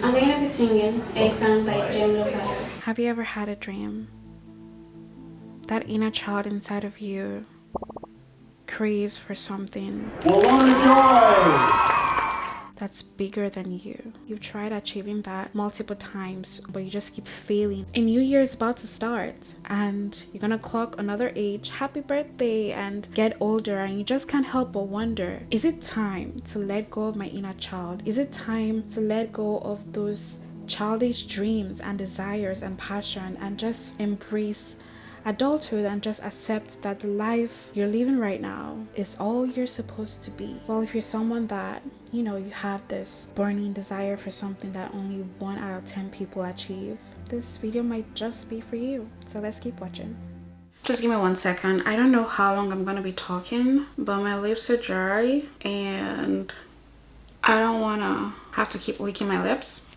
I'm going to be singing a song by Wilona. Have you ever had a dream? That inner child inside of you craves for something that's bigger than you. You've tried achieving that multiple times, but you just keep failing. A new year is about to start and you're gonna clock another age. Happy birthday, and get older, and you just can't help but wonder, is it time to let go of my inner child? Is it time to let go of those childish dreams and desires and passion and just embrace adulthood and just accept that the life you're living right now is all you're supposed to be? Well, if you're someone that, you have this burning desire for something that only 1 out of 10 people achieve, this video might just be for you. So let's keep watching. Just give me 1 second. I don't know how long I'm gonna be talking, but my lips are dry and I don't wanna have to keep licking my lips.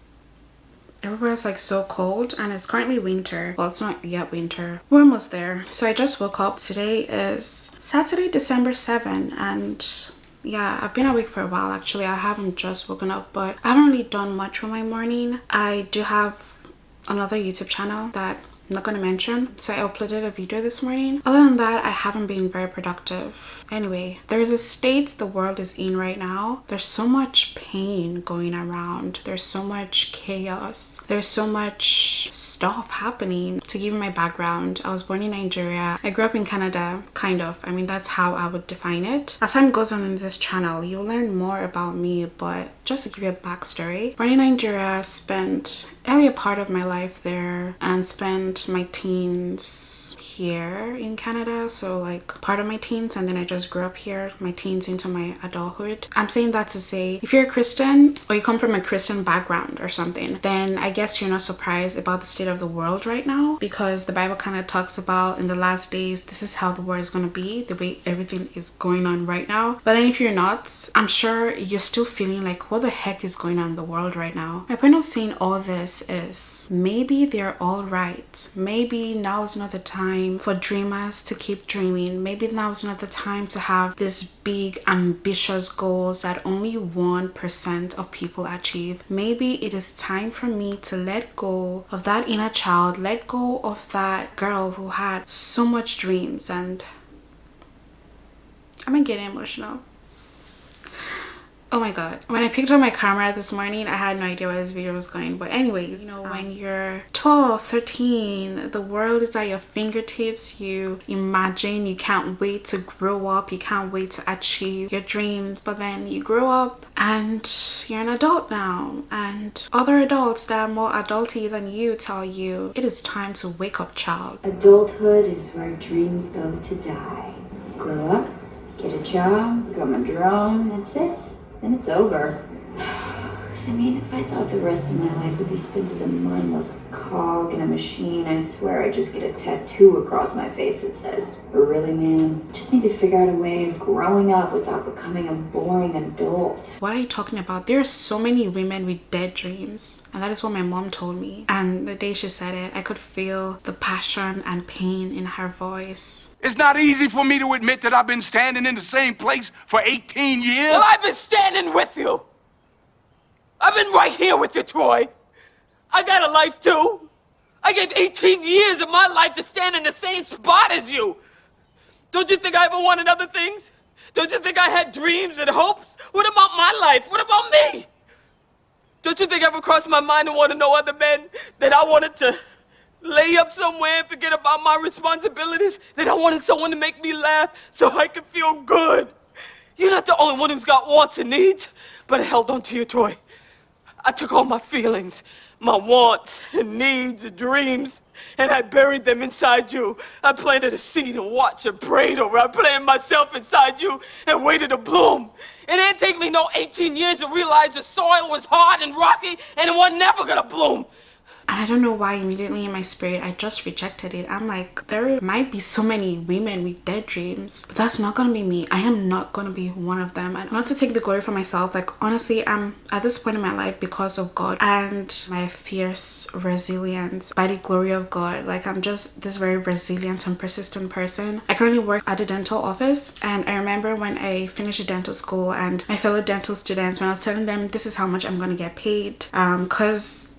Everywhere's like so cold and it's currently winter. Well, it's not yet winter. We're almost there. So I just woke up. Today is Saturday, December 7th, and yeah, I've been awake for a while actually. I haven't just woken up, but I haven't really done much with my morning. I do have another YouTube channel that I'm not going to mention, so I uploaded a video this morning. Other than that, I haven't been very productive. Anyway, there's a state the world is in right now. There's so much pain going around. There's so much chaos. There's so much stuff happening. To give you my background, I was born in Nigeria. I grew up in Canada, kind of. I mean, that's how I would define it. As time goes on in this channel, you'll learn more about me, but just to give you a backstory, born in Nigeria, spent earlier part of my life there and spent my teens here in Canada, so like part of my teens, and then I just grew up here, my teens into my adulthood. I'm saying that to say, if you're a Christian or you come from a Christian background or something, then I guess you're not surprised about the state of the world right now, because the Bible kind of talks about in the last days, this is how the world is going to be, the way everything is going on right now. But then if you're not, I'm sure you're still feeling like, what the heck is going on in the world right now? My point of saying all this is, maybe they're all right. Maybe now is not the time for dreamers to keep dreaming. Maybe now is not the time to have these big ambitious goals that only 1% of people achieve. Maybe it is time for me to let go of that inner child, let go of that girl who had so much dreams. And I'm getting emotional. Oh my god, when I picked up my camera this morning, I had no idea where this video was going. But anyways, when you're 12, 13, the world is at your fingertips. You imagine, you can't wait to grow up, you can't wait to achieve your dreams. But then you grow up and you're an adult now, and other adults that are more adulty than you tell you, it is time to wake up, child. Adulthood is where dreams go to die. Grow up, get a job, become a drone, that's it. Then it's over. Because I mean, if I thought the rest of my life would be spent as a mindless cog in a machine, I swear I'd just get a tattoo across my face that says, but really, man, I just need to figure out a way of growing up without becoming a boring adult. What are you talking about? There are so many women with dead dreams, and that is what my mom told me. And the day she said it, I could feel the passion and pain in her voice. It's not easy for me to admit that I've been standing in the same place for 18 years. Well, I've been standing with you. I've been right here with you, Troy. I got a life too. I gave 18 years of my life to stand in the same spot as you. Don't you think I ever wanted other things? Don't you think I had dreams and hopes? What about my life? What about me? Don't you think it ever crossed my mind to want to know other men, that I wanted to lay up somewhere and forget about my responsibilities, that I wanted someone to make me laugh so I could feel good? You're not the only one who's got wants and needs, but I held on to you, Troy. I took all my feelings, my wants and needs and dreams, and I buried them inside you. I planted a seed and watched and prayed over. I planted myself inside you and waited to bloom. It didn't take me no 18 years to realize the soil was hard and rocky and it was never gonna bloom. And I don't know why immediately in my spirit I just rejected it. I'm like, there might be so many women with dead dreams, but that's not gonna be me. I am not gonna be one of them. And not to take the glory for myself, like honestly, I'm at this point in my life because of God and my fierce resilience by the glory of God. Like I'm just this very resilient and persistent person. I currently work at a dental office, and I remember when I finished dental school and my fellow dental students, when I was telling them this is how much I'm gonna get paid, because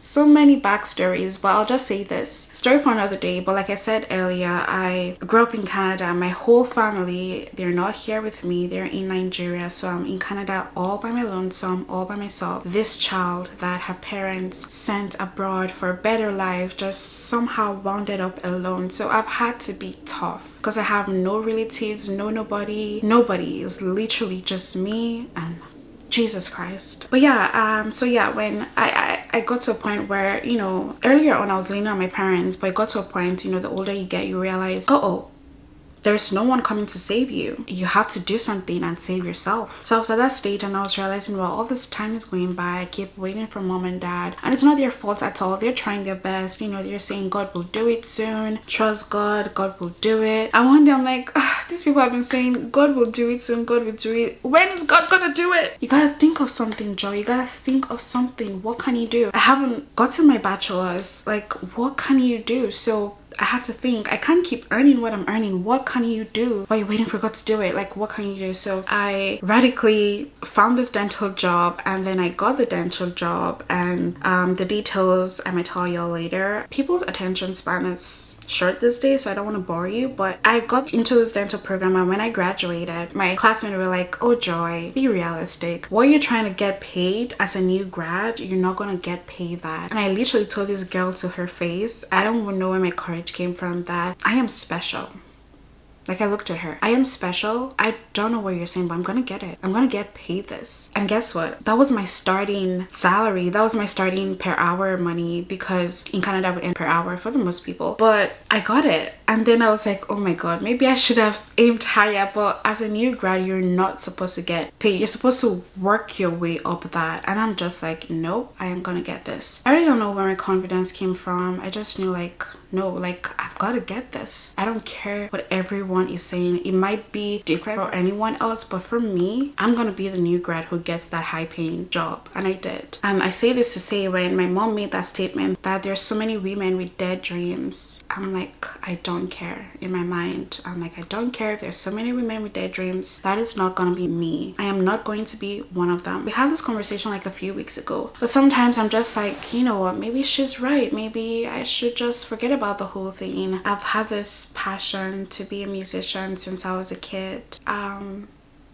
so many backstories, but I'll just say this story for another day. But like I said earlier, I grew up in Canada. My whole family, they're not here with me, they're in Nigeria, so I'm in Canada all by my lonesome, all by myself. This child that her parents sent abroad for a better life just somehow wounded up alone. So I've had to be tough because I have no relatives, nobody. It's literally just me and Jesus Christ. But yeah, so yeah, when I got to a point where, you know, earlier on I was leaning on my parents, but it got to a point, you know, the older you get, you realize, there's no one coming to save you. You have to do something and save yourself. So I was at that stage and I was realizing, well, all this time is going by. I keep waiting for mom and dad, and it's not their fault at all. They're trying their best. You know, they're saying God will do it soon. Trust God. God will do it. And one day I'm like, these people have been saying God will do it soon. God will do it. When is God gonna do it? You gotta think of something, Joe. You gotta think of something. What can you do? I haven't gotten my bachelor's. Like, what can you do? So I had to think, I can't keep earning what I'm earning. What can you do while you're waiting for God to do it? Like, what can you do? So I radically found this dental job, and then I got the dental job, and the details I might tell y'all later. People's attention span is short this day, so I don't want to bore you, but I got into this dental program, and when I graduated, my classmates were like, oh Joy, be realistic. What you're trying to get paid as a new grad, you're not gonna get paid that. And I literally told this girl to her face, I don't even know where my courage came from, that I am special. Like, I looked at her, I am special. I don't know what you're saying, but I'm gonna get it. I'm gonna get paid this. And guess what? That was my starting salary. That was my starting per hour money, because in Canada we earn per hour for the most people. But I got it. And then I was like, oh my God, maybe I should have aimed higher. But as a new grad, you're not supposed to get paid. You're supposed to work your way up that. And I'm just like, nope, I am gonna get this. I really don't know where my confidence came from. I just knew, like, no, like, I've got to get this. I don't care what everyone is saying. It might be different for anyone else, but for me, I'm gonna be the new grad who gets that high paying job. And I did. And I say this to say, when my mom made that statement that there's so many women with dead dreams, I'm like, I don't care. In my mind, I'm like, I don't care if there's so many women with dead dreams. That is not gonna be me. I am not going to be one of them. We had this conversation like a few weeks ago, but sometimes I'm just like, you know what, maybe she's right. Maybe I should just forget about the whole thing. I've had this passion to be a musician since I was a kid.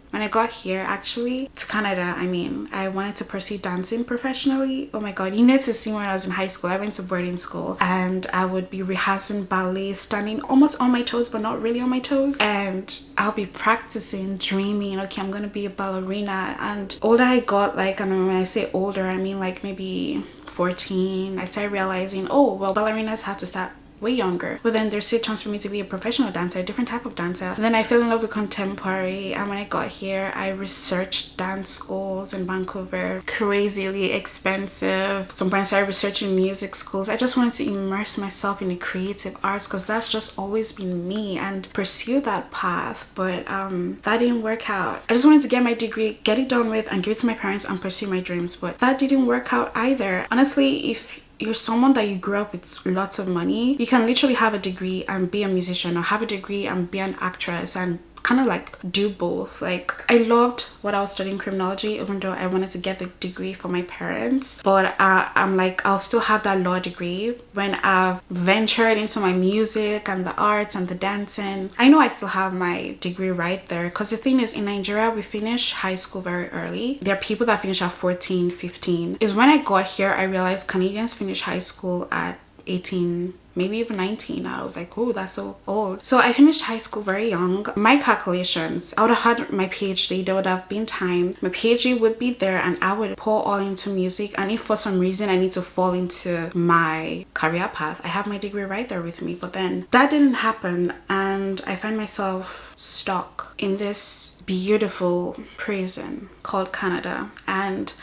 When I got here, actually, to Canada, I wanted to pursue dancing professionally. Oh my God, you need to see when I was in high school. I went to boarding school, and I would be rehearsing ballet, standing almost on my toes, but not really on my toes. And I'll be practicing, dreaming, okay, I'm gonna be a ballerina. And older I got, like, and when I say older, I mean like maybe 14, I started realizing, oh, well, ballerinas have to start way younger, but then there's still a chance for me to be a professional dancer, a different type of dancer. And then I fell in love with contemporary, and when I got here, I researched dance schools in Vancouver, crazily expensive. Sometimes I started researching music schools. I just wanted to immerse myself in the creative arts, because that's just always been me, and pursue that path. But that didn't work out. I just wanted to get my degree, get it done with, and give it to my parents and pursue my dreams, but that didn't work out either. Honestly, if you're someone that you grew up with lots of money, you can literally have a degree and be a musician, or have a degree and be an actress, and kind of like do both. Like, I loved what I was studying, criminology, even though I wanted to get the degree for my parents, but I'm like, I'll still have that law degree when I've ventured into my music and the arts and the dancing. I know I still have my degree right there, because the thing is, in Nigeria we finish high school very early. There are people that finish at 14, 15. Is when I got here I realized Canadians finish high school at 18, maybe even 19. I was like, oh, that's so old. So I finished high school very young. My calculations, I would have had my PhD, there would have been time, my PhD would be there, and I would pour all into music. And if for some reason I need to fall into my career path, I have my degree right there with me. But then that didn't happen, and I find myself stuck in this beautiful prison called Canada. And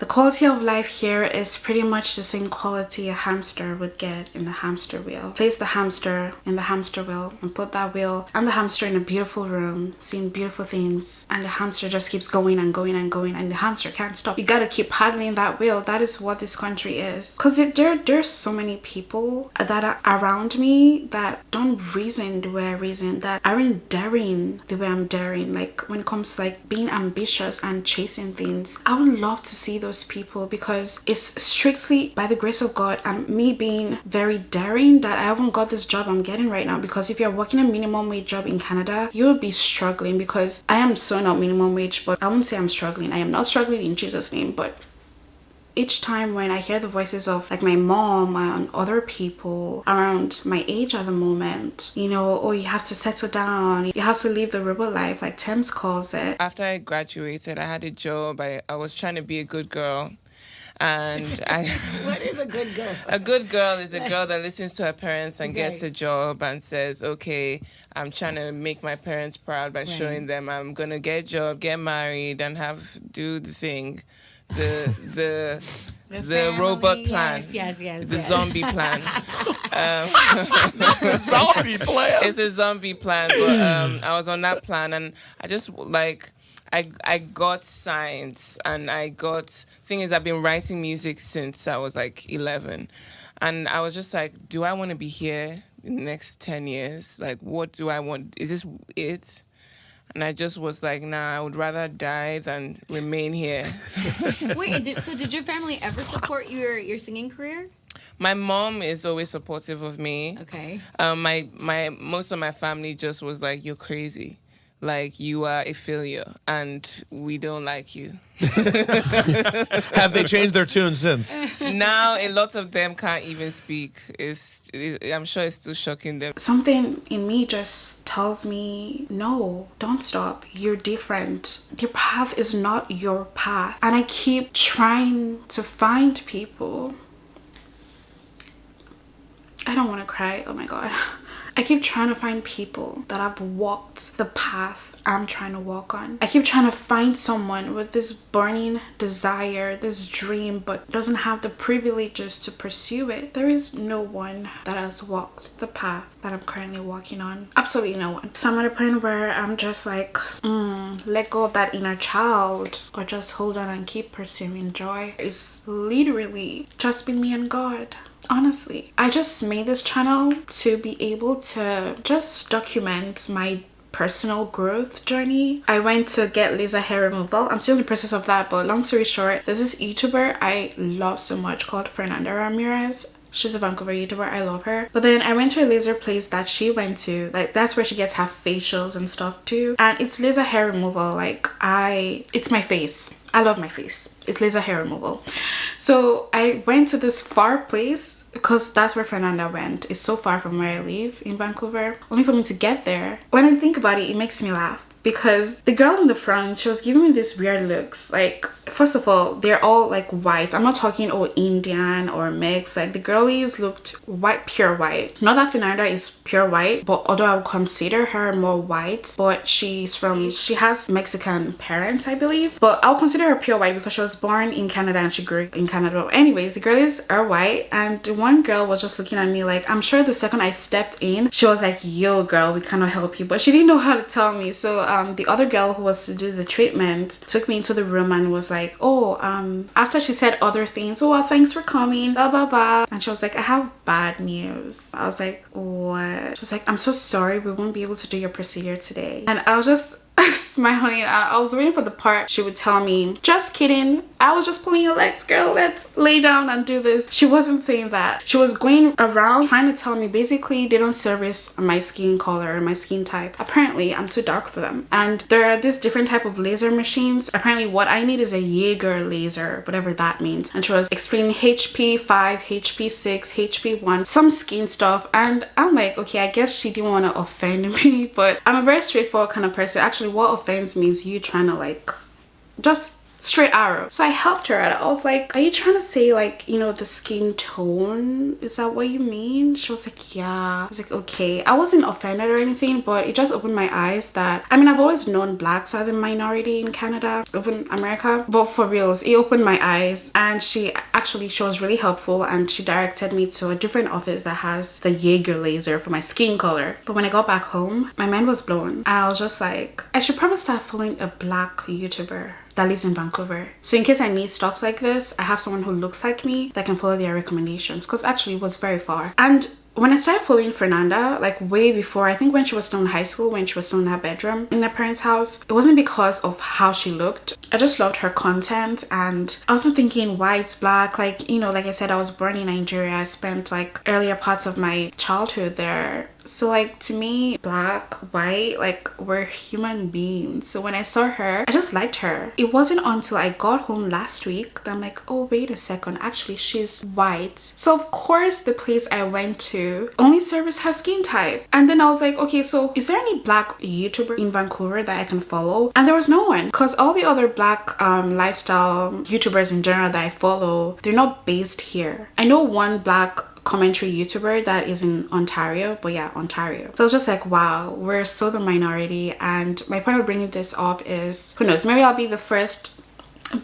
The quality of life here is pretty much the same quality a hamster would get in a hamster wheel. Place the hamster in the hamster wheel and put that wheel and the hamster in a beautiful room, seeing beautiful things, and the hamster just keeps going and going and going, and the hamster can't stop. You gotta keep paddling that wheel. That is what this country is. Because there's so many people that are around me that don't reason the way I reason, that aren't daring the way I'm daring. Like when it comes to like being ambitious and chasing things, I would love to see those people, because it's strictly by the grace of God and me being very daring that I haven't got this job I'm getting right now. Because if you're working a minimum wage job in Canada, you'll be struggling, because I am so not minimum wage, but I won't say I'm struggling. I am not struggling in Jesus' name, but each time when I hear the voices of like my mom and other people around my age at the moment, you know, oh, you have to settle down, you have to live the rebel life, like Thames calls it. After I graduated, I had a job. I was trying to be a good girl. And I What is a good girl? A good girl is a girl that listens to her parents and gets a job and says, okay, I'm trying to make my parents proud by showing them I'm gonna get a job, get married, and do the thing. The robot plan. Yes. The zombie plan. Zombie plan. It's a zombie plan, but I was on that plan, and I just like I got signs, and thing is, I've been writing music since I was like 11, and I was just like, do I want to be here in the next 10 years? Like, what do I want? Is this it? And I just was like, nah, I would rather die than remain here. Wait, so did your family ever support your singing career? My mom is always supportive of me. Okay. My most of my family just was like, you're crazy. Like, you are a failure, and we don't like you. Have they changed their tune since? Now, a lot of them can't even speak. I'm sure it's still shocking them. Something in me just tells me, no, don't stop. You're different. Your path is not your path. And I keep trying to find people. I don't want to cry. Oh my God. I keep trying to find people that have walked the path I'm trying to walk on. I keep trying to find someone with this burning desire, this dream, but doesn't have the privileges to pursue it. There is no one that has walked the path that I'm currently walking on. Absolutely no one. So I'm at a point where I'm just like, let go of that inner child, or just hold on and keep pursuing joy. It's literally just been me and God. Honestly, I just made this channel to be able to just document my personal growth journey. I went to get laser hair removal. I'm still in the process of that, but long story short, there's this YouTuber I love so much called Fernanda Ramirez. She's a Vancouver YouTuber. I love her. But then I went to a laser place that she went to. Like, that's where she gets her facials and stuff too. And it's laser hair removal. Like, it's my face. I love my face. It's laser hair removal. So I went to this far place because that's where Fernanda went. It's so far from where I live in Vancouver. Only for me to get there. When I think about it, it makes me laugh. Because the girl in the front, she was giving me these weird looks. Like, first of all, they're all like white. I'm not talking Indian or mixed. Like, the girlies looked white, pure white. Not that Fernanda is pure white, but although I would consider her more white, but she has Mexican parents, I believe. But I'll consider her pure white because she was born in Canada and she grew in Canada. Anyways, the girlies are white, and the one girl was just looking at me like, I'm sure the second I stepped in, she was like, yo girl, we cannot help you. But she didn't know how to tell me. So the other girl who was to do the treatment took me into the room and was like, after she said other things, well, thanks for coming, blah blah blah, and she was like, I have bad news. I was like, what? She was like, I'm so sorry, we won't be able to do your procedure today. And I was just smiling. I was waiting for the part she would tell me, just kidding, I was just pulling your legs, girl, let's lay down and do this. She wasn't saying that. She was going around trying to tell me basically they don't service my skin color or my skin type. Apparently I'm too dark for them, and there are these different type of laser machines. Apparently what I need is a Jaeger laser, whatever that means. And she was explaining HP 5, HP 6, HP 1, some skin stuff, and I'm like, okay, I guess she didn't want to offend me, but I'm a very straightforward kind of person. Actually, what offends me is you trying to like just straight arrow. So I helped her and I was like, are you trying to say like, you know, the skin tone? Is that what you mean? She was like, yeah. I was like, okay. I wasn't offended or anything, but it just opened my eyes that, I mean, I've always known blacks are the minority in Canada, even America, but for reals, it opened my eyes. And she was really helpful, and she directed me to a different office that has the Jaeger laser for my skin color. But when I got back home, my mind was blown, and I was just like, I should probably start following a black YouTuber that lives in Vancouver. So in case I need stuff like this, I have someone who looks like me that can follow their recommendations, because actually it was very far. And when I started following Fernanda, like way before, I think when she was still in high school, when she was still in her bedroom in her parents' house, it wasn't because of how she looked. I just loved her content, and I wasn't thinking white, black, like, you know, like I said, I was born in Nigeria. I spent like earlier parts of my childhood there. So like to me, black, white, like we're human beings. So when I saw her, I just liked her. It wasn't until I got home last week that I'm like, oh wait a second, actually she's white. So of course the place I went to only serviced her skin type. And then I was like, okay, so is there any black YouTuber in Vancouver that I can follow? And there was no one, because all the other black lifestyle YouTubers in general that I follow, they're not based here. I know one black commentary YouTuber that is in Ontario, but yeah, Ontario. So I was just like, wow, we're so the minority. And my point of bringing this up is, who knows, maybe I'll be the first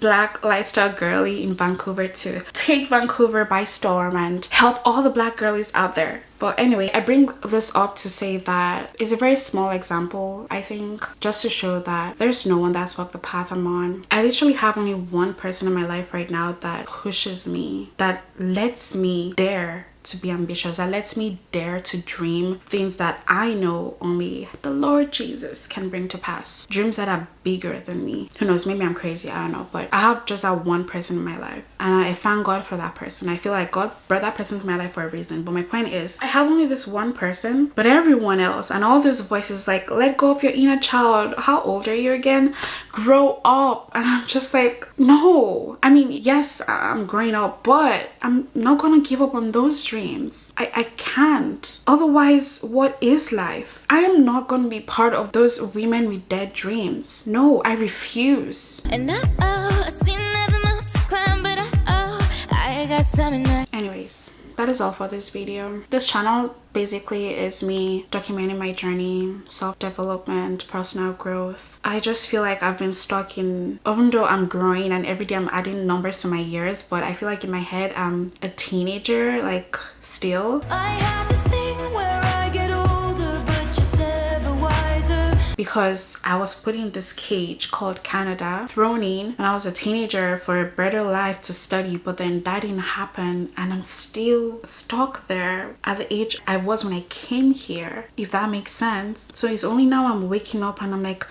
black lifestyle girly in Vancouver to take Vancouver by storm and help all the black girlies out there. But anyway, I bring this up to say that it's a very small example, I think, just to show that there's no one that's walked the path I'm on. I literally have only one person in my life right now that pushes me, that lets me dare to be ambitious, that lets me dare to dream things that I know only the Lord Jesus can bring to pass. Dreams that are bigger than me. Who knows, maybe I'm crazy, I don't know, but I have just that one person in my life, and I thank God for that person. I feel like God brought that person into my life for a reason. But my point is, I have only this one person, but everyone else and all these voices like, let go of your inner child, how old are you again, grow up. And I'm just like, no, I mean, yes, I'm growing up, but I'm not gonna give up on those dreams. I can't. Otherwise, what is life? I am not gonna be part of those women with dead dreams. No, I refuse. And I see another mountain to climb, but I got something. Anyways, that is all for this video. This channel basically is me documenting my journey, self-development, personal growth. I just feel like I've been stuck in, even though I'm growing and every day I'm adding numbers to my years, but I feel like in my head I'm a teenager, like still. I have this thing where I get older but just never wiser, because I was put in this cage called Canada, thrown in when I was a teenager for a better life to study, but then that didn't happen, and I'm still stuck there at the age I was when I came here, if that makes sense. So it's only now I'm waking up and I'm like,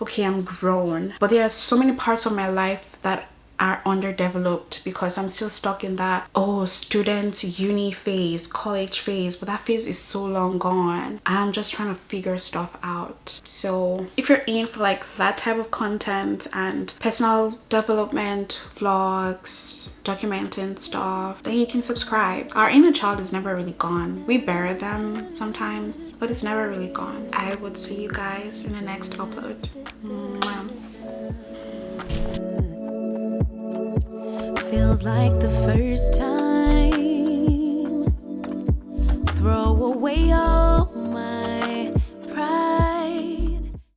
okay, I'm grown, but there are so many parts of my life that are underdeveloped because I'm still stuck in that, oh, student uni phase, college phase, but that phase is so long gone. I'm just trying to figure stuff out. So if you're in for like that type of content and personal development vlogs, documenting stuff, then you can subscribe. Our inner child is never really gone. We bury them sometimes, but it's never really gone. I would see you guys in the next upload. Mwah. Feels like the first time. Throw away all